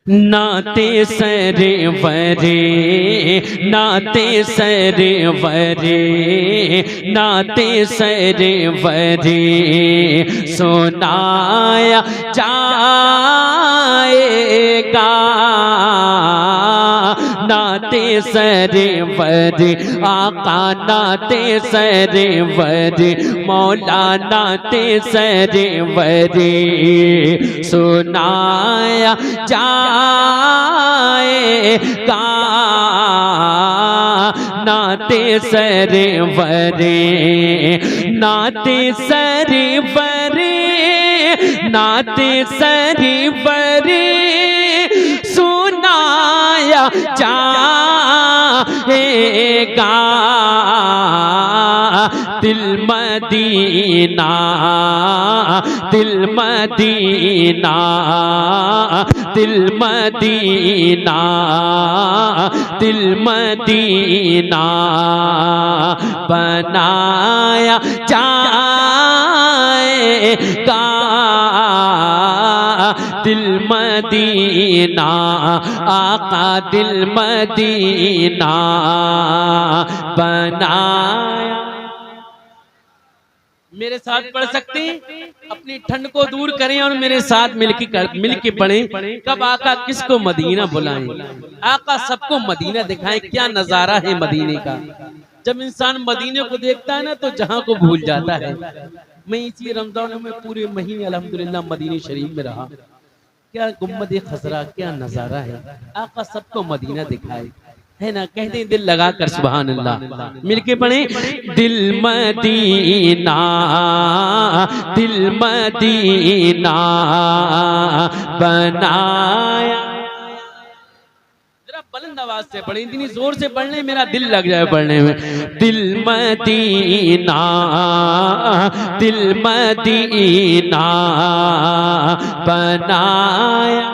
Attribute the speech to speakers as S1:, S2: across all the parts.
S1: नाते सरवरे नाते सरवरे नाते सरवरे सुनाया जाएगा। नाते सरवरे आका नाते सरवरे मौला नाते सरवरे सुनाया जाएगा। नाते सरवरे नाते सरवरे नाते सरवरे सुनाया जाएगा। दिल मदीना दिल मदीना दिल मदीना दिल मदीना बनाया जाएगा। दिल मदीना आका दिल मदीना बनाया। मेरे साथ पढ़ सकते हैं? अपनी ठंड को दूर करें और मेरे साथ मिलके पढ़ें। कब आका किसको मदीना बुलाएं, आका सबको मदीना दिखाएं। क्या नजारा है मदीने का। जब इंसान मदीने को देखता है ना तो जहां को भूल जाता है। मैं इसी रमजान में पूरे महीने अल्हम्दुलिल्लाह मदीने शरीफ में रहा। क्या गुम्बद खसरा, क्या नजारा है। आका सबको मदीना दिखाए, है ना। कहते हैं दिल लगा कर सुभान अल्लाह। मिलके पढ़े। दिल मदीना दिल मदीना बनाया। जरा बुलंद आवाज से पढ़े, इतनी जोर से पढ़ने मेरा दिल लग जाए पढ़ने में। दिल मदीना दिल मदीना बनाया।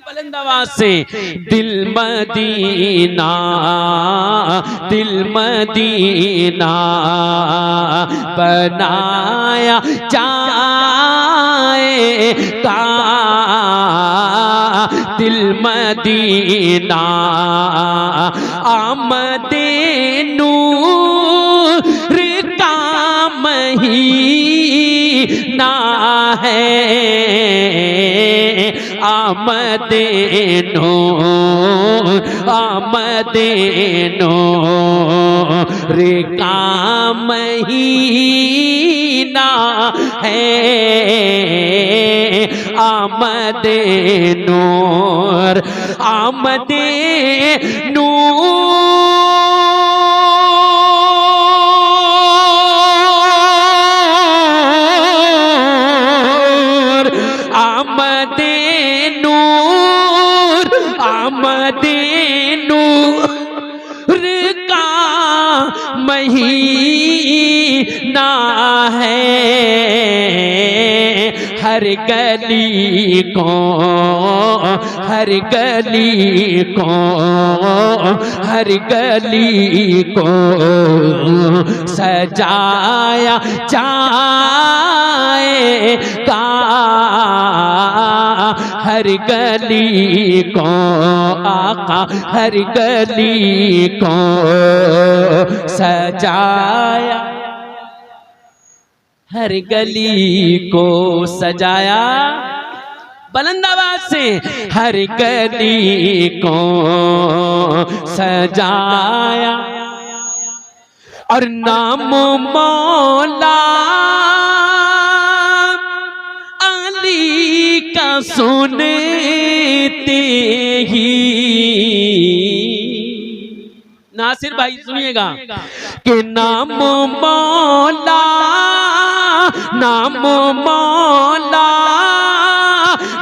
S1: बुलंद आवाज से दिल मदीना दिल मदीना बनाया जाएगा। दिल मदीना आमदे नूर का महीना है। आमदे नूर का महीना है। आमदे नूर आमदे नूर आमदे नूर आमदे नूर का महीना है। हर गली को हर गली को हर गली को सजाया जाएगा। हर गली को आका हर गली को सजाया। हर गली को सजाया। बुलंद आवाज से हर गली को सजाया। और नाम मौला अली का सुनते ही। नासिर भाई सुनिएगा कि नाम मौला नाम मौला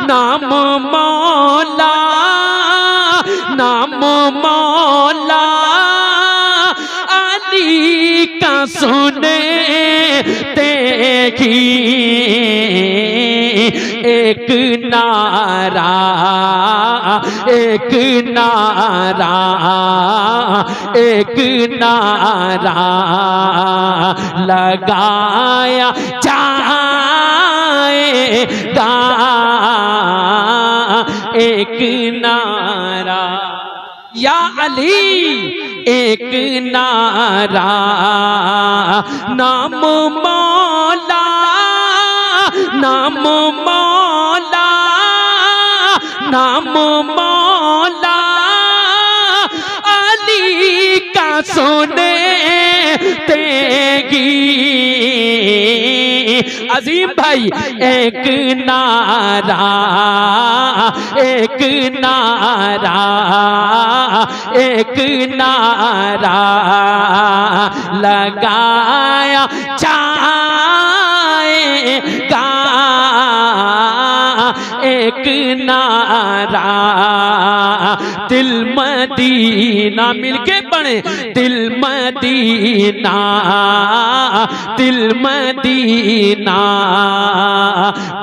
S1: नाम मौला नाम मौला अली का सुनते ही। एक नारा एक नारा एक नारा लगाया जाए एक नारा, या अली एक नारा, नाम मौला, नाम मौला, नाम मौला, अली का सुने तेगी। अजीम भाई एक नारा, एक नारा, एक नारा लगाया जाएगा, एक नारा दिल मदीना मिलके पढ़े, दिल मदीना, दिल मदीना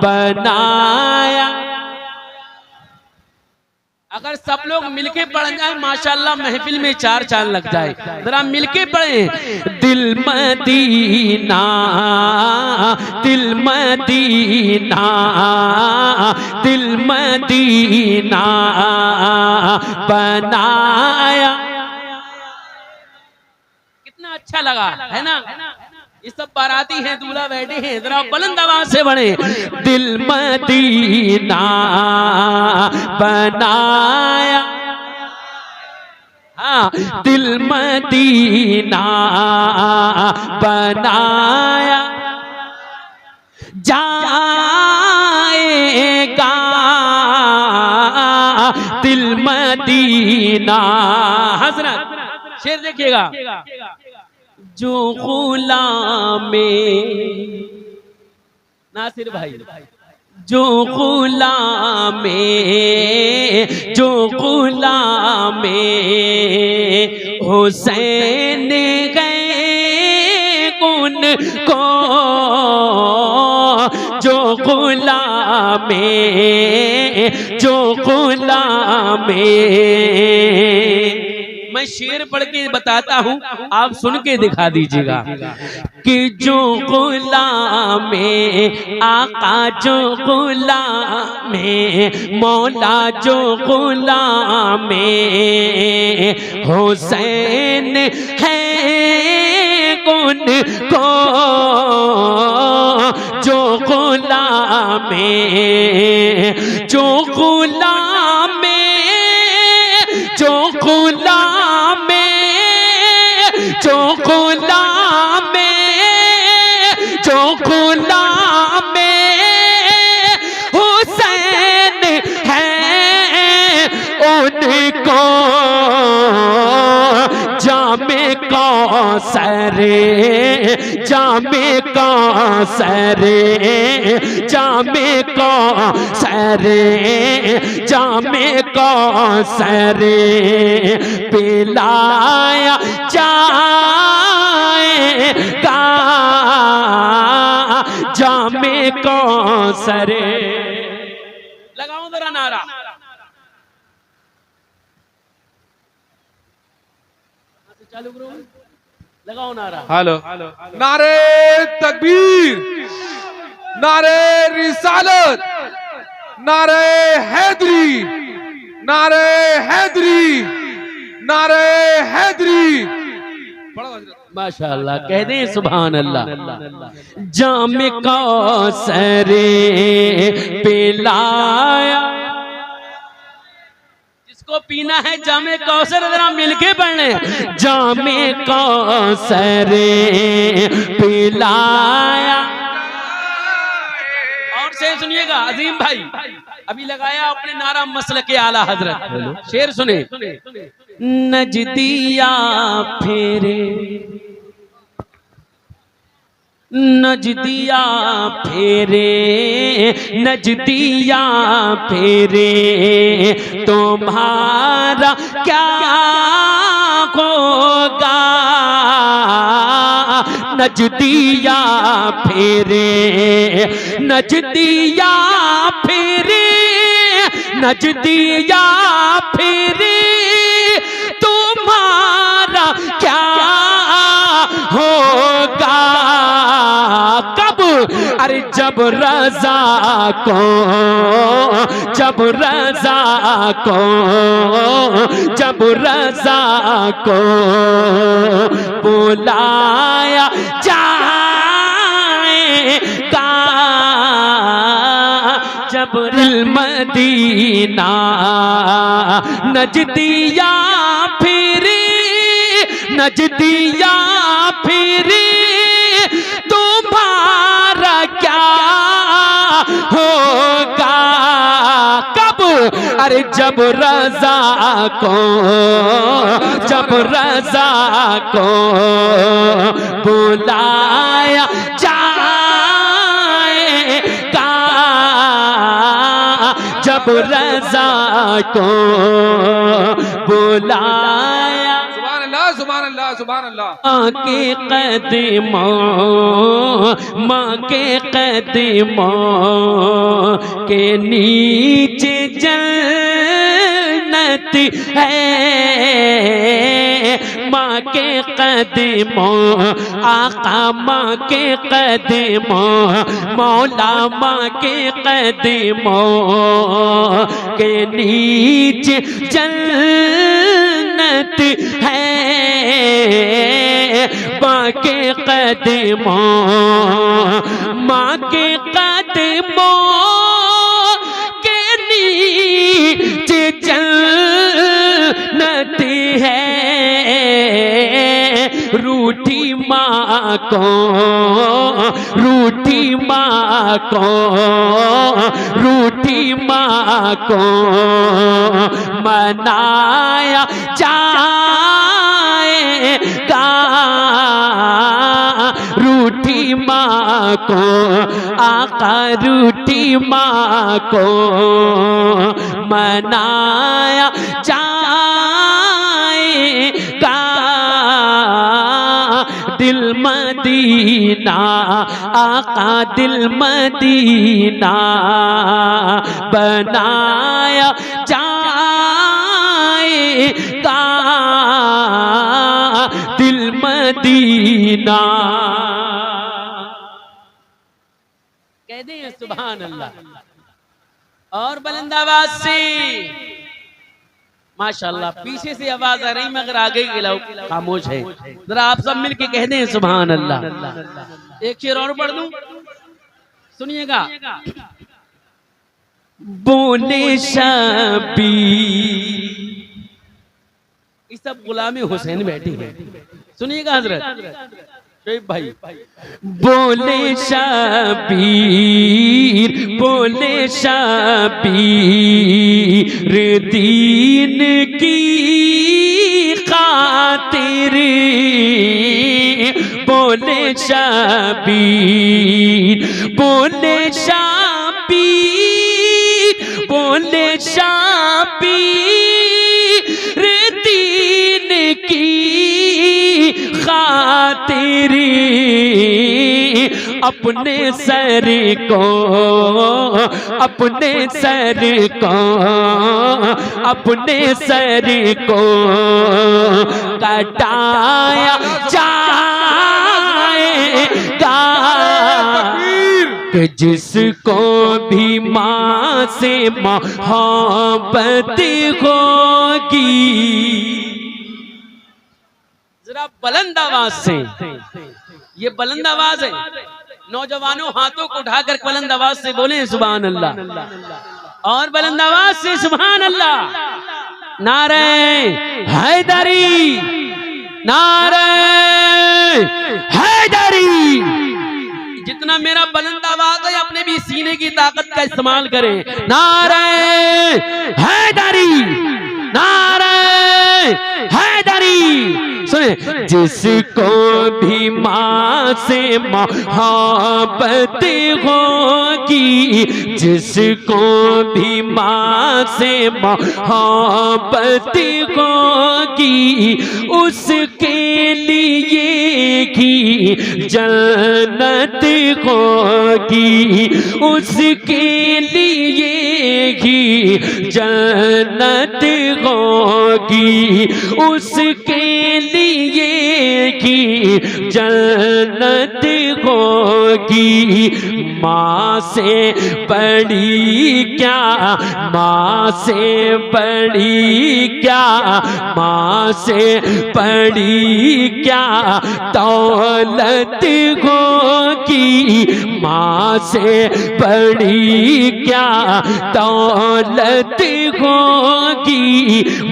S1: बनाया। अगर सब लोग मिलके पढ़ जाए माशाल्लाह महफिल में 4 चांद लग जाए। जरा मिलके पढ़े, दिल मदीना, दिल मदीना, दिल मदीना बनाया। कितना अच्छा लगा है ना। ये सब बाराती हैं, दूल्हा बैठे हैं, जरा बुलंद आवाज से बने, दिल मदीना बनाया। हाँ, दिल मदीना बनाया जाएगा, दिल मदीना। हजरत शेर देखिएगा, जो गुलामे नासिर भाई, जो गुलामे, जो गुलामे हुसैन गए उनको, जो गुलामे, जो गुलामे। मैं शेर पढ़ के बताता हूँ, आप सुन के दिखा दीजिएगा कि जो गुलामे आका, जो गुलामे मौला, जो गुलामे हुसैन है उनको, जो गुलामे, जो गुलामे, जो गुलामे, जो गुलामे, जो गुलामे हुसैन है उनको, जामे कौसरे, जामे कौसरे, जामे कौसरे, जामे कौसरे पिलाया जाएगा, जामे कौसरे। लगाओ जरा नारा, चालू करो, लगाओ नारा।
S2: हेलो, नारे तकबीर, नारे रिसालत, नारे हैदरी, नारे हैदरी, नारे हैदरी।
S1: माशाअल्लाह, कह दें सुभान अल्लाह। जामे कौसरे पिलाया, जिसको पीना है जामे कौसर, जरा मिलके पढ़ने, जामे कौसरे पिलाया। और शेर सुनिएगा अजीम भाई, अभी लगाया अपने नारा मसल के आला हजरत। शेर सुने, नजदिया फेरे, नजदिया फेरे, नजदिया फेरे तुम्हारा क्या होगा, नजदिया फेरे, नजदिया फेरे, नजदिया फेरे तुम्हारा क्या होगा, कब अरे जब रजा को जब रजा को जब रजा को बुलाया जाएगा जब मदीना नजदिया फिर नजदिया फिर तुम्हारा क्या होगा कब अरे जब रजा को जब रजा को बुलाया जाएगा जब रजा को बुलाया
S2: सुभान अल्लाह सुभान अल्लाह।
S1: माँ के कदमों माँ के कदमों के नीचे जन्नत है माँ के कदमों आका माँ के कदमों मौला माँ के कदमों के नीचे जन्नत है माँ के कदमों माँ के कदमों के नीचे जन्नत है रूठी माँ को रूठी माँ को रूठी माँ को मनाया जाएगा रूठी माँ को आका रूठी माँ को मनाया जाएगा दिल मदीना आका दिल मदीना बनाया जाएगा दिल मदीना कह दें सुभान अल्लाह और बुलंद आवाज से माशाअल्लाह। पीछे से आवाज आ रही मगर आगे के लोग खामोश है, जरा आप सब मिलके कह दें सुभान अल्लाह। एक शेर और पढ़ दूं, सुनिएगा। बोले शबीर, इस सब गुलाम हुसैन बैठी है, सुनिएगा हजरत शोएब भाई। बोले शबीर बोले शबीर दीन की खातिर बोले शबीर बोले शबीर बोले शबीर दीन की खातिर अपने सर को अपने सर को अपने सर को कटाया जाएगा कि जिसको भी माँ से मोहब्बत होगी। जरा बुलंद आवाज से, ये बुलंद आवाज है, नौजवानों हाथों को उठाकर बुलंद आवाज से बोले सुभान अल्लाह, और बुलंद आवाज से सुभान अल्लाह। नारे हैदरी नारे हैदरी। जितना मेरा बुलंद आवाज है अपने भी सीने की ताकत का इस्तेमाल करें। नारे हैदरी नारे हैदरी। सुने, जिसको भी माँ से मोहब्बत होगी जिसको भी माँ से मोहब्बत होगी उसके लिए ही जन्नत होगी उसके लिए ही जन्नत होगी उसके लिए की जन्नत होगी माँ से बड़ी क्या, माँ से बड़ी क्या, माँ से बड़ी क्या दौलत होगी, माँ से बड़ी क्या दौलत होगी,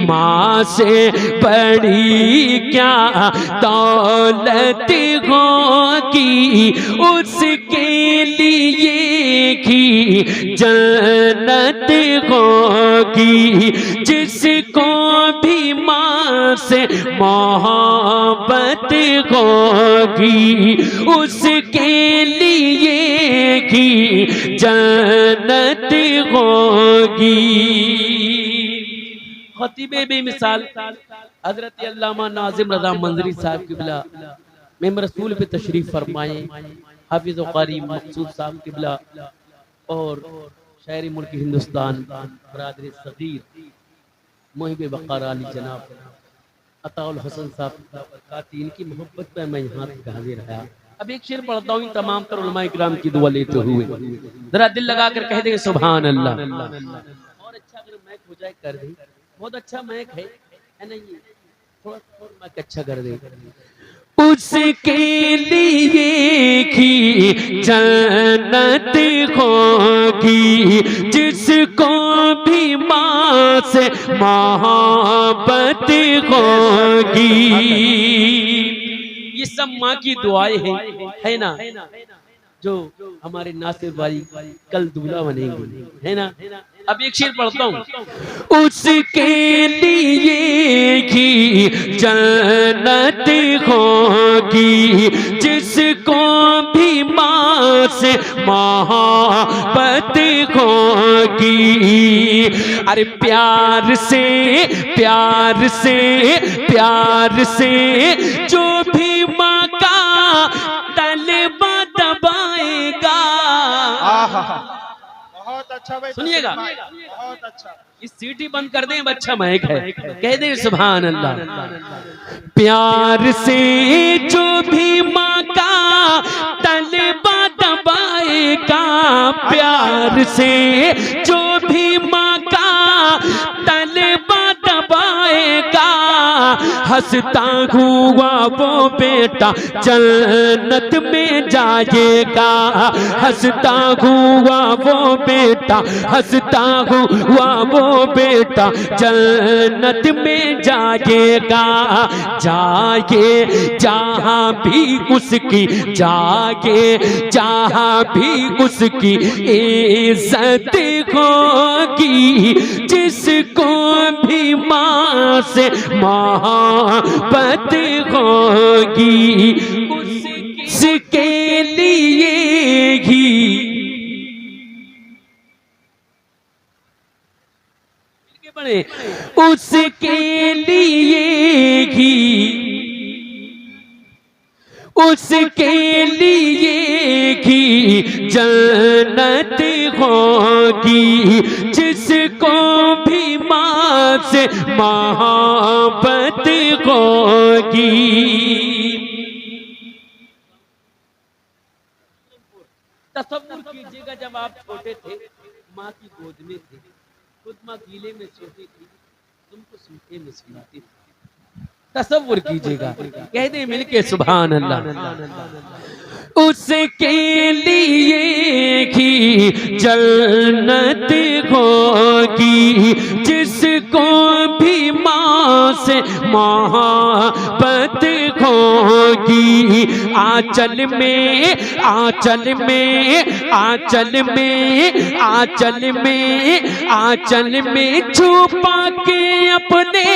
S1: माँ से बड़ी क्या दौलत होगी, उसके लिए की जन्नत होगी, जिसको भी माँ से मोहब्बत होगी, उसके लिए की जन्नत होगी। खतीबे बेमिसाल हजरत अल्लामा नाजिम रज़ा मंजरी साहब किबला मेम रसूल पे तशरीफ फरमाए, हाफिज़ क़ारी मक़सूद साहब किबला और शायरी मुल्क हिंदुस्तान बरादरी सगीर मुहिब वक़ार अली जनाब अताउल हसन साहब काती, इनकी मोहब्बत पे मैं यहाँ तक हाजिर आया। अब एक शेर पढ़ता हूँ, तमाम तर उलमा इकराम की दुआ लेते हुए जरा दिल लगा कर कह देंगे सुभान अल्लाह। और अच्छा अगर मैक हो जाए कर दे, बहुत अच्छा मैक है नहीं, थोड़ा और मैक अच्छा कर दे। उसके लिए की जन्नत होगी, जिसको भी माँ से मोहब्बत होगी। ये सब माँ की दुआएं हैं, है ना, जो हमारे नासिर भाई कल दूल्हा बनेंगे, है ना। अब एक शेर पढ़ता हूँ, उसके लिए की जन्नत होगी, जिसको भी माँ से मोहब्बत होगी। अरे प्यार से प्यार से प्यार से जो भी माँ का तलबा दबाएगा,
S3: बहुत अच्छा भाई,
S1: सुनिएगा,
S3: बहुत अच्छा।
S1: इस सीटी बंद कर दें, अच्छा महक है, कह दें सुभान अल्लाह। प्यार से जो भी माँ का तलबा दबाएगा, प्यार से जो भी माँ का तलबा दबाएगा, हंसता हुआ वो बेटा जन्नत में जाएगा, हंसता हुआ वो बेटा, हंसता हुआ वो बेटा जन्नत में जाएगा। जाए जहाँ भी उसकी, जाए जहाँ भी उसकी इज्जत होगी, जिसको भी माँ से मोहब्बत होगी, उसके लिए ही बने, उसके लिए ही, उसके लिए की जन्नत होगी, जिसको भी माँ से मोहब्बत होगी। तसव्वुर कीजिएगा जब आप छोटे थे, माँ की गोद में थे, खुद माँ गीले में सोती थी, तुमको सूखे में सुलाती थी। तसव्वुर कीजिएगा, कह दे मिलके सुभान अल्लाह। उसके लिए की जन्नत होगी, जिसको भी माँ से मोहब्बत होगी। आंचल में आंचल में आंचल में आंचल में आंचल में छुपा के अपने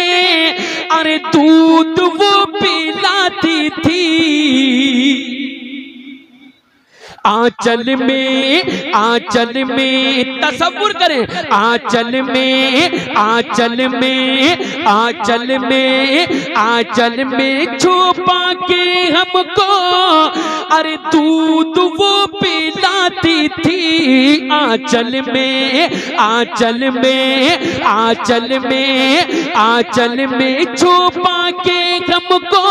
S1: अरे दूध वो पिलाती थी। आंचल में तसव्वुर करें, आंचल में आंचल में आंचल में आंचल में छुपा के हमको अरे दूध वो पिलाती थी। आंचल में आंचल में आंचल में आंचल में छुपा के हमको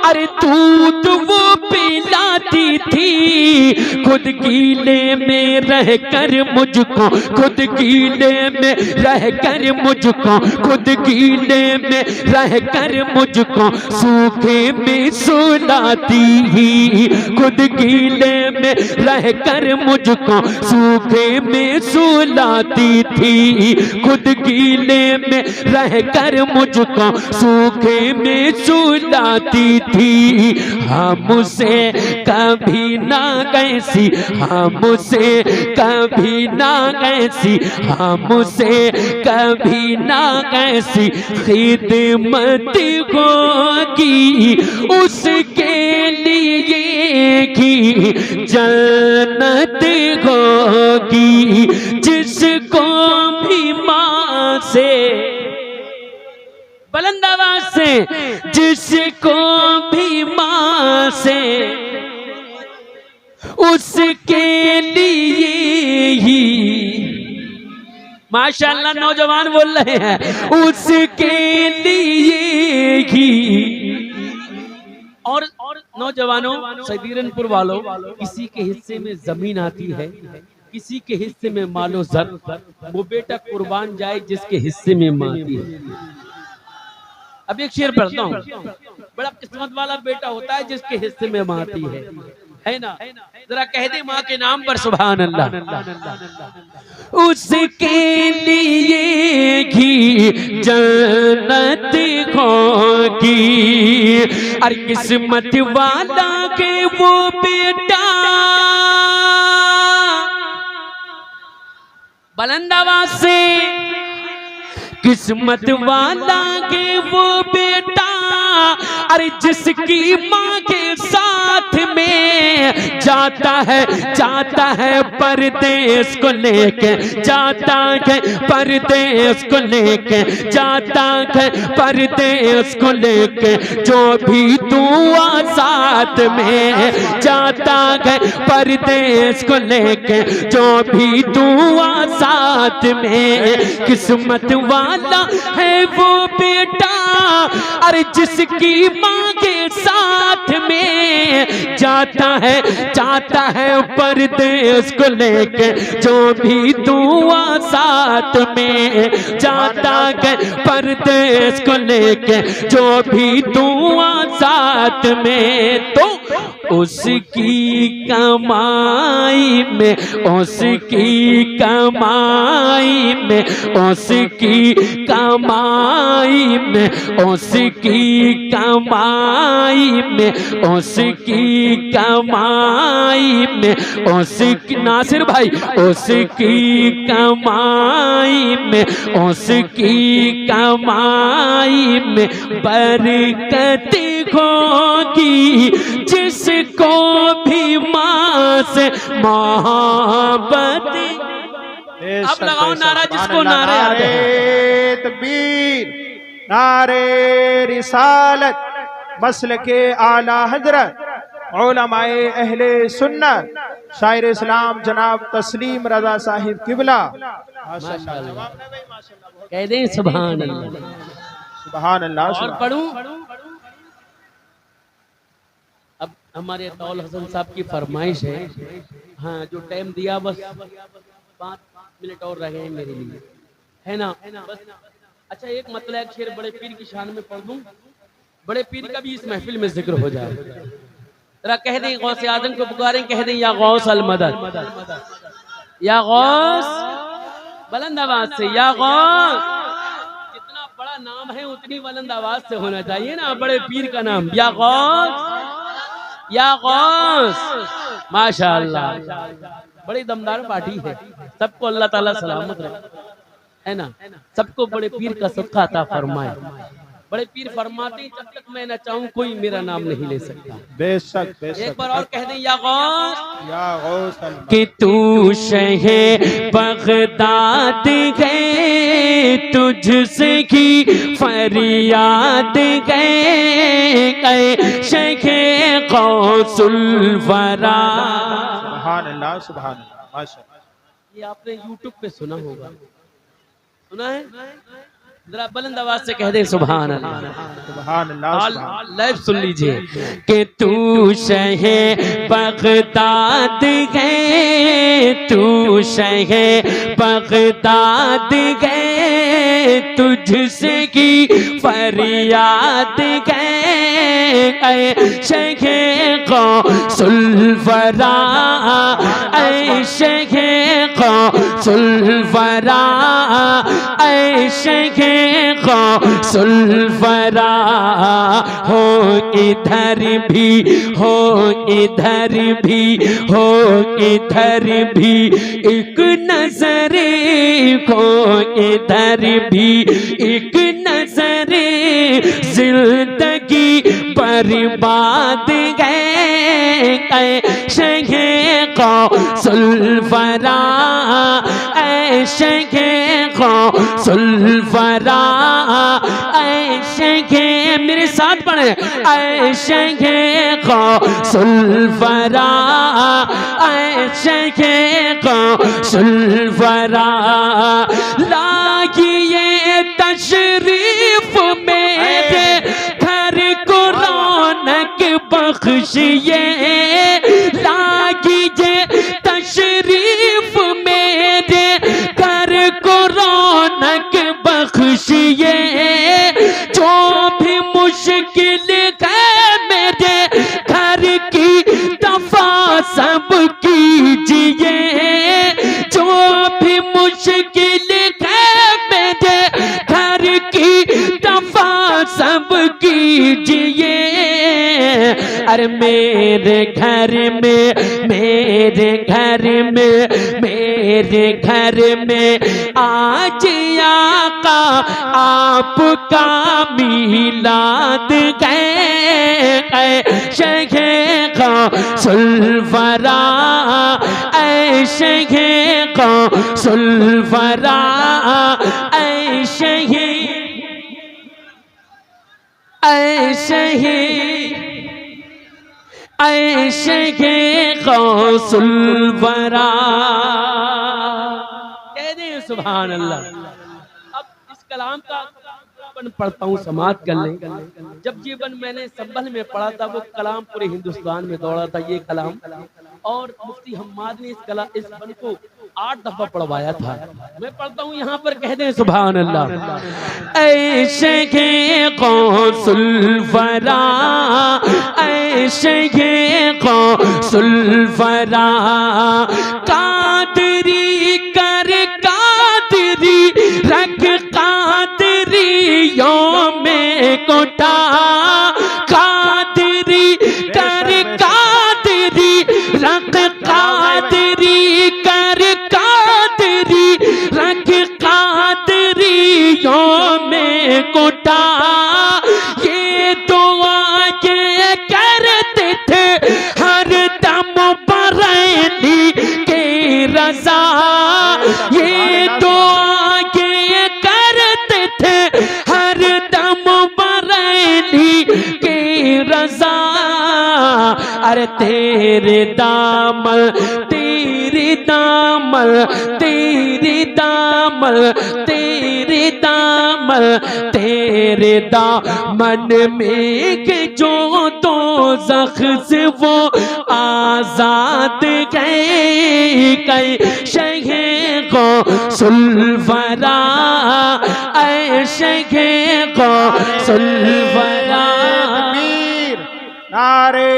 S1: अरे दूध वो पिला सुलाती थी, खुद गीले में रह कर मुझको, खुद गीले में रह कर मुझको, खुद गीले में रह कर मुझको सूखे में सुलाती ही, खुद गीले में रह कर मुझको सूखे में सुलाती थी, खुद गीले में रह कर मुझको सूखे में सुलाती थी। हमसे कभी ना कैसी, हमसे कभी ना कैसी, हमसे कभी ना कैसी खिदमत होगी, उसके लिए की जन्नत होगी, जिसको भी माँ से, बुलंद आवाज से, जिसको भी माँ से, उसके लिए ही, माशाअल्लाह नौजवान बोल रहे हैं, उसके लिए ही। और नौजवानों, सदीरनपुर वालों, किसी के हिस्से में जमीन आती है, किसी के हिस्से में मालो जर, वो बेटा कुर्बान जाए जिसके हिस्से में माँ आती है। अब एक शेर पढ़ता हूँ, बड़ा किस्मत वाला बेटा होता है जिसके हिस्से में माँ आती है ना? जरा कह दे माँ के नाम पर सुभान अल्लाह। उसके लिए ही जन्नत होगी, और किस्मत वाला के वो बेटा, बुलंद आवाज से, किस्मत वाला के वो बेटा, अरे जिसकी माँ के साथ में जाता है परदेश को लेके, जाता है परदेश को लेके, जाता है परदेश को लेके, जो भी दुआ साथ में, जाता है परदेश को लेके, जो भी दुआ साथ में, किस्मत वाला है वो बेटा, अरे जिसकी माँ के साथ में जाता है परदेश को लेके, जो भी दुआ साथ में, जाता है परदेश को लेके, जो भी दुआ साथ में, तो उसकी कमाई में, उसकी कमाई में, उसकी कमाई में, उसकी कमाई में, उसकी कमाई में, उसकी, नासिर भाई, उसकी कमाई में, उसकी कमाई में बरकत होगी, जिसको भी माँ से मोहब्बत। अब लगाओ नारा, जिसको नारे आते हैं।
S3: तकबीर, नारे रिसालत, मसल के आला हजरत, उलमाए अहले सुन्नत, शायर इस्लाम जनाब तस्लीम रजा साहिब किबला।
S1: कह दें सुभान अल्लाह,
S3: सुभान अल्लाह।
S1: और पढ़ूं। अब हमारे तौल हसन साहब की फरमाइश है, हाँ जो टाइम दिया बस 5 मिनट और रह गए मेरे लिए, है ना? बस अच्छा, एक मतलब एक शेर बड़े पीर की शान में पढ़ दूं, बड़े पीर का भी इस महफिल में जिक्र हो जाए। जरा कह दें, गौस आजम को पुकारें, कह दें या गौस अल मदद, या गौस, बुलंद आवाज से, या गौस। जितना बड़ा नाम है उतनी बुलंद आवाज से होना चाहिए ना, बड़े पीर का नाम, या गौस, या गौस। माशाअल्लाह, बड़ी दमदार पार्टी है, सबको अल्लाह ताला सलामत रखे, है ना? सबको बड़े पीर का सदका अता फरमाए। बड़े पीर फरमाते, जब तक मैं न चाहूं कोई मेरा नाम नहीं ले सकता।
S3: बेशक बेशक।
S1: एक बार और कह दें, या गौस,
S3: या गौस
S1: कि तू शहे बगदाद गए, तुझसे की फरियाद गए, शहे गौसुल वरा।
S3: सुभान अल्लाह, सुभान अल्लाह, माशाअल्लाह।
S1: ये आपने YouTube पे सुना होगा, सुना है? जरा बुलंद आवाज से कह दे सुभान अल्लाह।
S3: सुभान अल्लाह सुभान
S1: लाइव सुन लीजिए कि तू शहे बगदाद है, तू शहे बगदाद है, तुझसे की फरियाद है, शहे गौसुलवरा, शहे गौसुलवरा, शहे गौसुलवरा, हो इधर भी, हो इधर भी, हो इधर भी एक नजर, हो इधर भी एक नजर, जिंदगी बर्बाद गए, शहे गौसुलवरा, शहे गौसुलवरा, शहे, मेरे साथ पढ़े, शहे गौसुलवरा, शहे गौसुलवरा, लागिए तशरीफ मेरे घर को रौनक बख्शिए, लागिए तशरीफ मेरे घर को रौनक बख्शिए, जो भी मुश्किल है मेरे घर की दफा सब कीजिए, जो भी मुश्किल है मेरे घर की दफा सब कीजिए। अरे मेरे घर में, मेरे घर में, मेरे घर में आज आका आपका मीलाद गए, शहे गौसुलवरा, शहे गौसुलवरा, शहे, शहे, शहे गौसुलवरा, कह दे सुभान अल्लाह। अब इस कलाम का पढ़ता हूँ, समाप्त कर लें। जब जीवन मैंने संभल में पढ़ा था, वो कलाम पूरे हिंदुस्तान में दौड़ा था, ये कलाम, और मुफ्ती हम्माद ने इस बन को 8 दफा पढ़वाया था। मैं पढ़ता हूँ यहाँ पर, कह दें सुभान अल्लाह। शहे गौसुलवरा, शहे गौसुलवरा, कादरी कर कादरी रख कादरियों में कोटा, कादरी कर कादरी रख कादरी कर कादरी रख कादरियों में कोटा, ये दुआ के करते थे हर दम बरैली के रज़ा, ये दुआ के करते थे हर दम बरैली के रज़ा। अरे तेरे दामन, तेरे दामन, तेरे दामन, तेरे दामन, तेरे दामन में के जो तो ज़ख्म से वो आजाद गए, शहे गौसुलवरा, शहे गौसुलवरा।
S3: नारे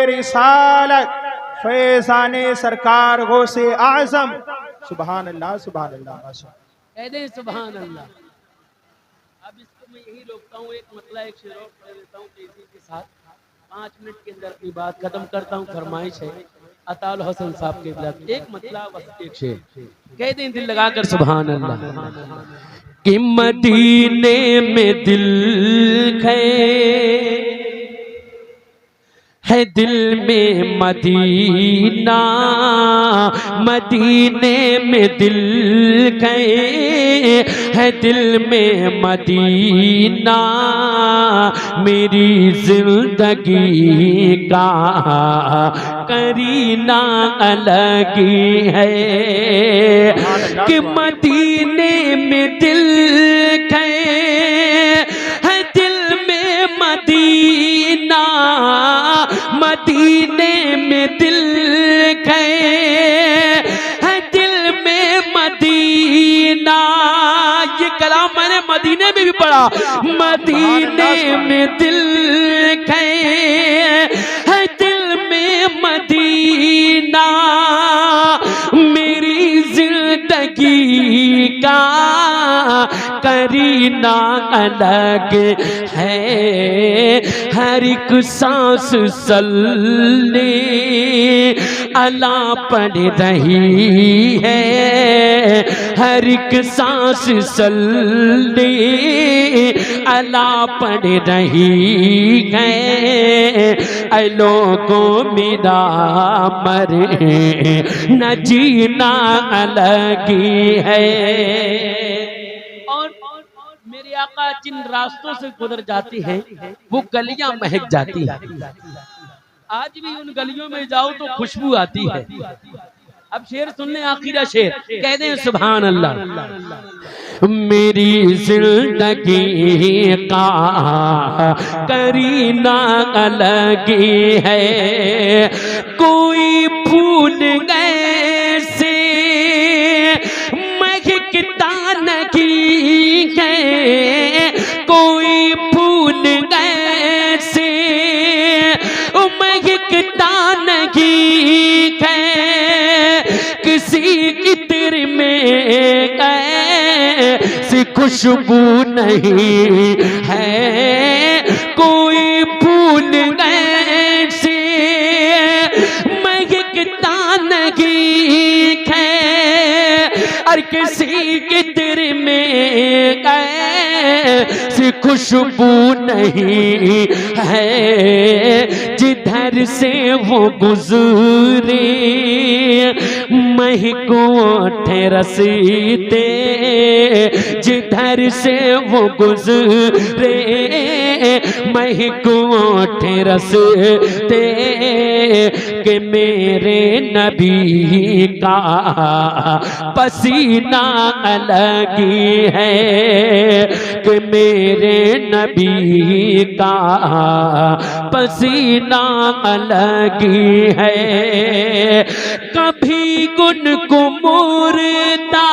S3: रिसालत, फैज़ाने सरकार गौसे आज़म, सुभान अल्लाह सुभान अल्लाह।
S1: कह दे सुभान अल्लाह। अब इसको मैं यही रोकता हूँ, एक मतला एक शेर और पढ़ लेता हूँ तेजी के साथ, 5 मिनट के अंदर अपनी बात खत्म करता हूँ। फरमाइश है अताउल हसन साहब के खिलाफ, एक मतला बस एक शेर, कह दें दिल लगाकर सुभान अल्लाह। कि मदीने में दिल है दिल में मदीना, मदीने में दिल गए है दिल में मदीना, मेरी जिंदगी का करीना अलग है। कि मदीने में दिल गए कलाम मैंने मदीने में भी पढ़ा, मदीने में दिल है दिल में मदीना, मेरी जिंदगी का करीना अलग है, हर एक सांस सल्ले अला पड़ रही है, हर एक सांस सल्ले अला पड़ रही है, ऐ लोगों मेरा मरे न जीना अलग है। और मेरे आका जिन रास्तों से गुजर जाते हैं वो गलियां महक जाती हैं, आज भी उन गलियों में जाओ तो खुशबू आती है। अब शेर सुन ले, आखिरा शेर कह दें सुभान अल्लाह। मेरी जिंदगी का करीना अलग है, कोई फूल गए से महकता नहीं है, कोई फूल गए से महकता नहीं है, किसी इत्र में ऐसी खुशबू नहीं है, कोई फूल ऐसे महकता नहीं है, और किसी इत्र में ऐसी खुशबू नहीं है, जिधर से वो गुजरे महको ठहरसते, जिधर से वो गुजरे महको ठहरसते, कि मेरे नबी का पसीना अलग है, कि मेरे नबी का पसीना अलग है। कभी गुन को मुर्दा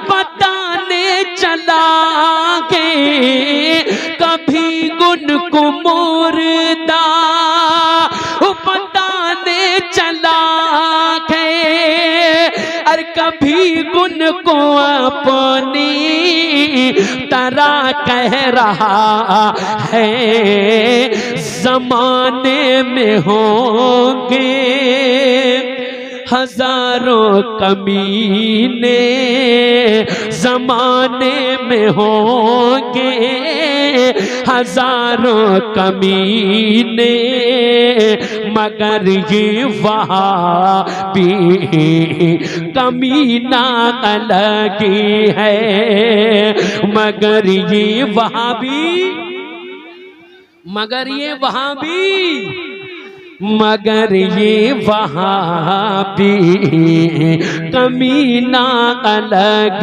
S1: बताने चला के, कभी गुन को मुर्दा बताने चला के, और कभी गुन को अपनी तरह कह रहा है, जमाने में होंगे हजारों कमीने, जमाने में होंगे हजारों कमीने, मगर ये वहाँ भी कमीना अलग है, मगर ये वहाँ भी, मगर ये वहाँ भी, मगर ये वहाँ भी कमीना अलग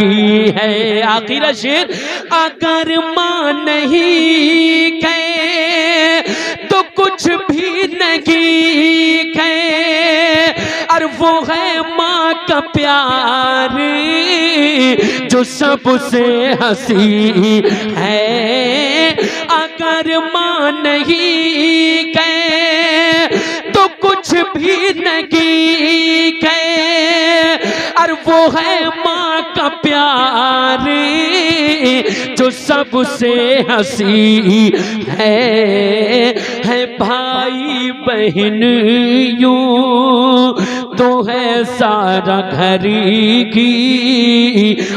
S1: है। आखिर शेर, अगर माँ नहीं कहे तो कुछ भी नहीं कहे, और वो है माँ का प्यार जो सबसे हंसी है, अगर माँ नहीं कहे तो कुछ भी नहीं कहे, और वो है माँ का प्यार जो सबसे हंसी है भाई बहन यूं तो है सारा घर की,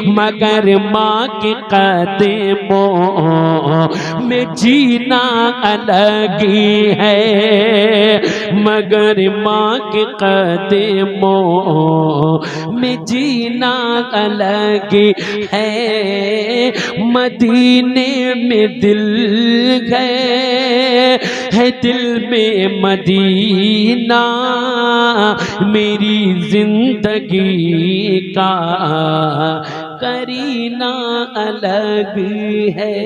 S1: मगर माँ के कदमों में जीना अलग है, मगर माँ के कदमों में जीना अलग है। मदीने में दिल है दिल में मदीना, मेरी जिंदगी का करीना अलग है।